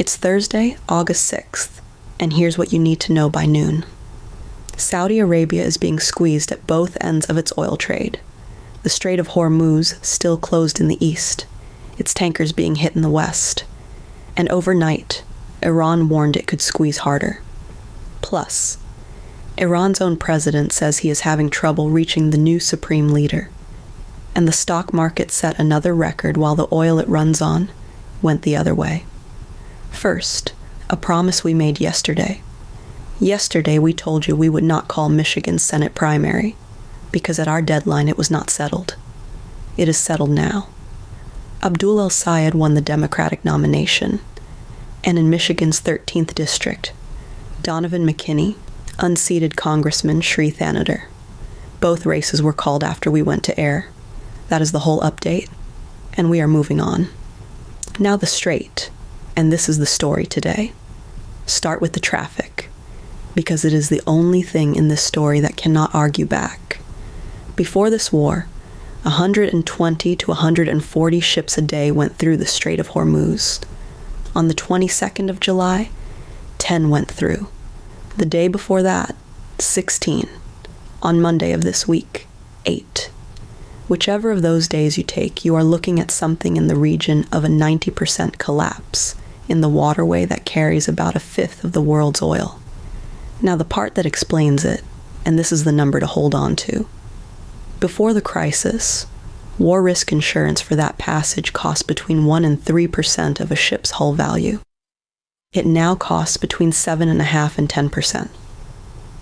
It's Thursday, August 6th, and here's what you need to know by noon. Saudi Arabia is being squeezed at both ends of its oil trade. The Strait of Hormuz still closed in the east, its tankers being hit in the west. And overnight, Iran warned it could squeeze harder. Plus, Iran's own president says he is having trouble reaching the new supreme leader. And the stock market set another record while the oil it runs on went the other way. First, a promise we made yesterday. Yesterday we told you we would not call Michigan's Senate primary, because at our deadline it was not settled. It is settled now. Abdul El-Sayed won the Democratic nomination, and in Michigan's 13th district, Donovan McKinney unseated Congressman Sri Thanagar. Both races were called after we went to air. That is the whole update, and we are moving on. Now the Strait, and this is the story today. Start with the traffic, because it is the only thing in this story that cannot argue back. Before this war, 120 to 140 ships a day went through the Strait of Hormuz. On the 22nd of July, 10 went through. The day before that, 16. On Monday of this week, 8. Whichever of those days you take, you are looking at something in the region of a 90% collapse in the waterway that carries about a fifth of the world's oil. Now the part that explains it, and this is the number to hold on to. Before the crisis, war risk insurance for that passage cost between 1% and 3% of a ship's hull value. It now costs between 7.5% and 10%.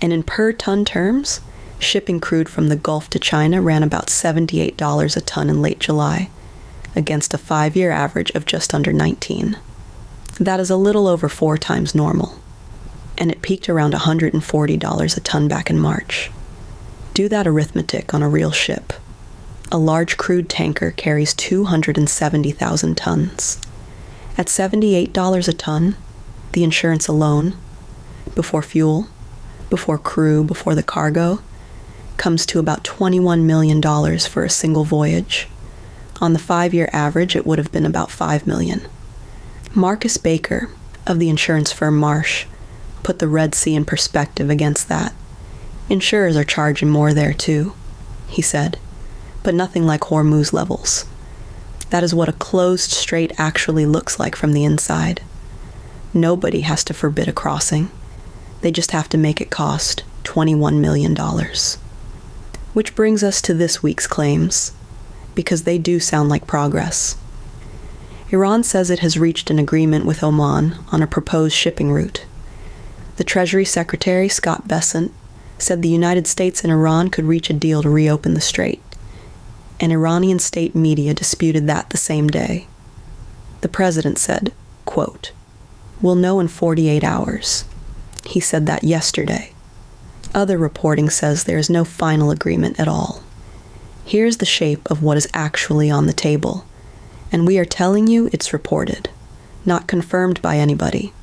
And in per ton terms, shipping crude from the Gulf to China ran about $78 a ton in late July, against a 5-year average of just under 19. That is a little over 4 times normal, and it peaked around $140 a ton back in March. Do that arithmetic on a real ship. A large crude tanker carries 270,000 tons. At $78 a ton, the insurance alone, before fuel, before crew, before the cargo, comes to about $21 million for a single voyage. On the 5-year average, it would have been about $5 million. Marcus Baker, of the insurance firm Marsh, put the Red Sea in perspective against that. Insurers are charging more there too, he said, but nothing like Hormuz levels. That is what a closed strait actually looks like from the inside. Nobody has to forbid a crossing. They just have to make it cost $21 million. Which brings us to this week's claims, because they do sound like progress. Iran says it has reached an agreement with Oman on a proposed shipping route. The Treasury Secretary, Scott Bessent, said the United States and Iran could reach a deal to reopen the strait, and Iranian state media disputed that the same day. The president said, quote, "We'll know in 48 hours. He said that yesterday. Other reporting says there is no final agreement at all. Here's the shape of what is actually on the table, and we are telling you it's reported, not confirmed by anybody.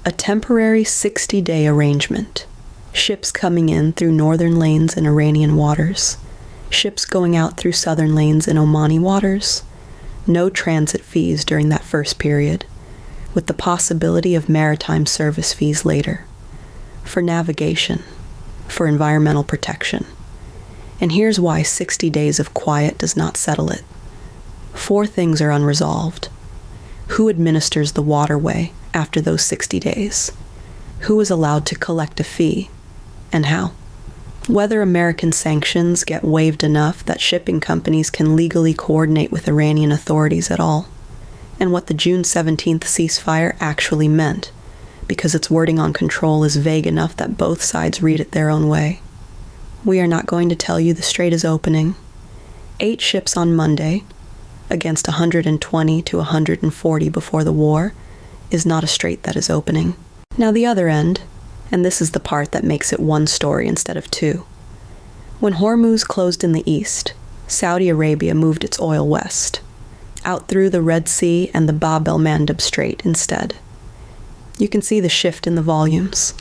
A temporary 60-day arrangement. Ships coming in through northern lanes in Iranian waters, ships going out through southern lanes in Omani waters, no transit fees during that first period, with the possibility of maritime service fees later, for navigation, for environmental protection. And here's why 60 days of quiet does not settle it. 4 things are unresolved. Who administers the waterway after those 60 days? Who is allowed to collect a fee, and how? Whether American sanctions get waived enough that shipping companies can legally coordinate with Iranian authorities at all, and what the June 17th ceasefire actually meant, because its wording on control is vague enough that both sides read it their own way. We are not going to tell you the strait is opening. 8 ships on Monday, against 120 to 140 before the war, is not a strait that is opening. Now the other end, and this is the part that makes it one story instead of 2. When Hormuz closed in the east, Saudi Arabia moved its oil west, out through the Red Sea and the el-Mandeb Strait instead. You can see the shift in the volumes.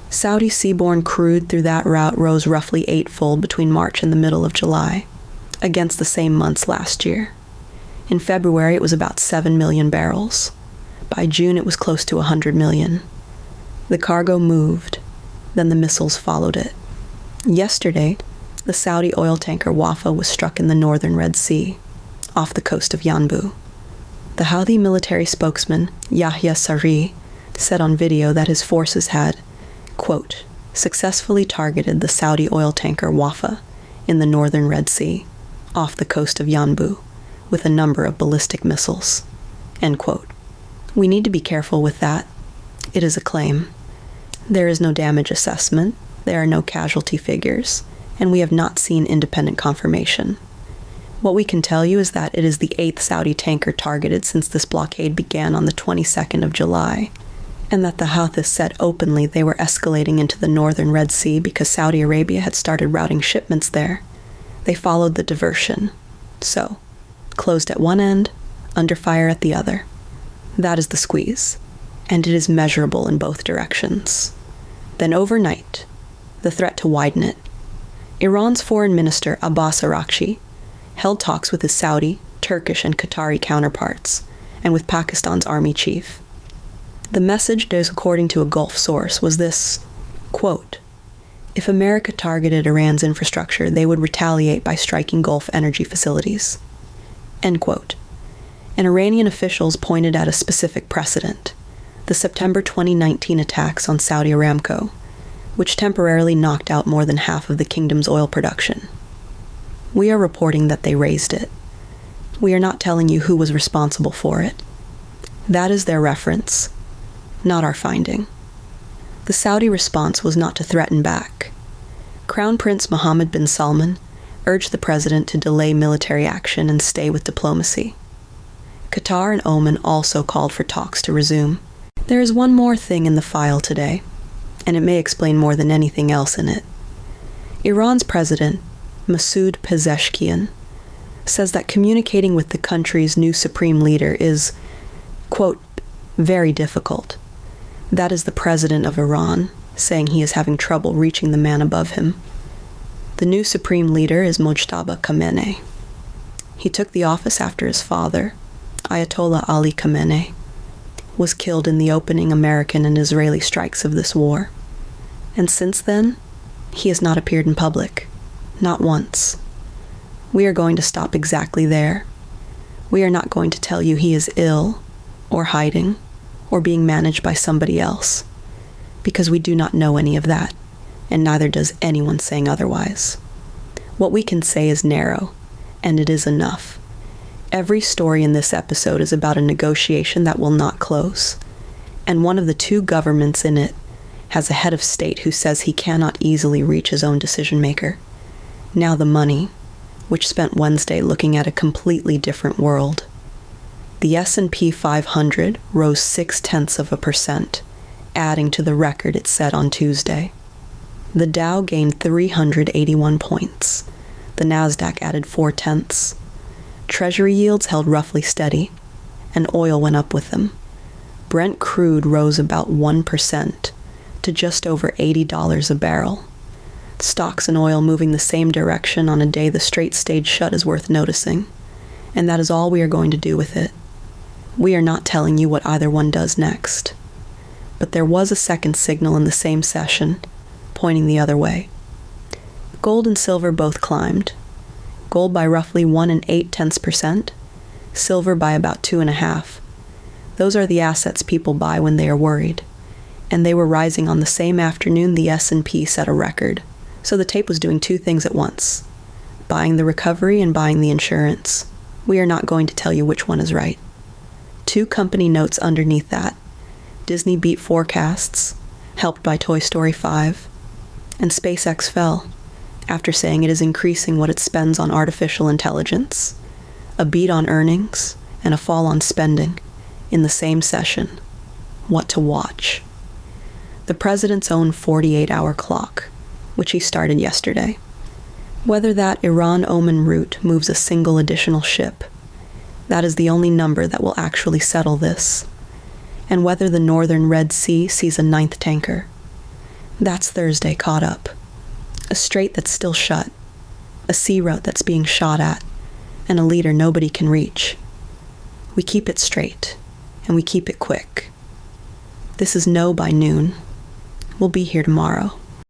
Saudi seaborne crude through that route rose roughly 8-fold between March and the middle of July, against the same months last year. In February, it was about 7 million barrels. By June, it was close to 100 million. The cargo moved, then the missiles followed it. Yesterday, the Saudi oil tanker Wafa was struck in the northern Red Sea, off the coast of Yanbu. The Houthi military spokesman, Yahya Saree, said on video that his forces had, quote, successfully targeted the Saudi oil tanker Wafa in the northern Red Sea, off the coast of Yanbu, with a number of ballistic missiles, end quote. We need to be careful with that. It is a claim. There is no damage assessment, there are no casualty figures, and we have not seen independent confirmation. What we can tell you is that it is the 8th Saudi tanker targeted since this blockade began on the 22nd of July, and that the Houthis said openly they were escalating into the northern Red Sea because Saudi Arabia had started routing shipments there. They followed the diversion. So, closed at one end, under fire at the other. That is the squeeze, and it is measurable in both directions. Then overnight, the threat to widen it. Iran's foreign minister Abbas Araghchi held talks with his Saudi, Turkish, and Qatari counterparts, and with Pakistan's army chief. The message, according to a Gulf source, was this, quote, if America targeted Iran's infrastructure, they would retaliate by striking Gulf energy facilities, end quote. And Iranian officials pointed at a specific precedent, the September 2019 attacks on Saudi Aramco, which temporarily knocked out more than half of the kingdom's oil production. We are reporting that they raised it. We are not telling you who was responsible for it. That is their reference, not our finding. The Saudi response was not to threaten back. Crown Prince Mohammed bin Salman urged the president to delay military action and stay with diplomacy. Qatar and Oman also called for talks to resume. There is one more thing in the file today, and it may explain more than anything else in it. Iran's president, Masoud Pezeshkian, says that communicating with the country's new supreme leader is, quote, very difficult. That is the president of Iran, saying he is having trouble reaching the man above him. The new supreme leader is Mojtaba Khamenei. He took the office after his father, Ayatollah Ali Khamenei, was killed in the opening American and Israeli strikes of this war. And since then, he has not appeared in public. Not once. We are going to stop exactly there. We are not going to tell you he is ill, or hiding, or being managed by somebody else, because we do not know any of that, and neither does anyone saying otherwise. What we can say is narrow, and it is enough. Every story in this episode is about a negotiation that will not close, and one of the two governments in it has a head of state who says he cannot easily reach his own decision-maker. Now the money, which spent Wednesday looking at a completely different world. The S&P 500 rose 0.6%, adding to the record it set on Tuesday. The Dow gained 381 points. The Nasdaq added 0.4. Treasury yields held roughly steady, and oil went up with them. Brent crude rose about 1% to just over $80 a barrel. Stocks and oil moving the same direction on a day the Strait stayed shut is worth noticing, and that is all we are going to do with it. We are not telling you what either one does next. But there was a second signal in the same session, pointing the other way. Gold and silver both climbed. Gold by roughly 1.8%, silver by about 2.5%. Those are the assets people buy when they are worried. And they were rising on the same afternoon the S&P set a record. So the tape was doing two things at once, buying the recovery and buying the insurance. We are not going to tell you which one is right. Two company notes underneath that. Disney beat forecasts, helped by Toy Story 5, and SpaceX fell, after saying it is increasing what it spends on artificial intelligence, a beat on earnings, and a fall on spending, in the same session. What to watch. The president's own 48-hour clock, which he started yesterday. Whether that Iran-Oman route moves a single additional ship, that is the only number that will actually settle this. And whether the northern Red Sea sees a 9th tanker. That's Thursday caught up. A strait that's still shut, a sea route that's being shot at, and a leader nobody can reach. We keep it straight, and we keep it quick. This is no by noon. We'll be here tomorrow.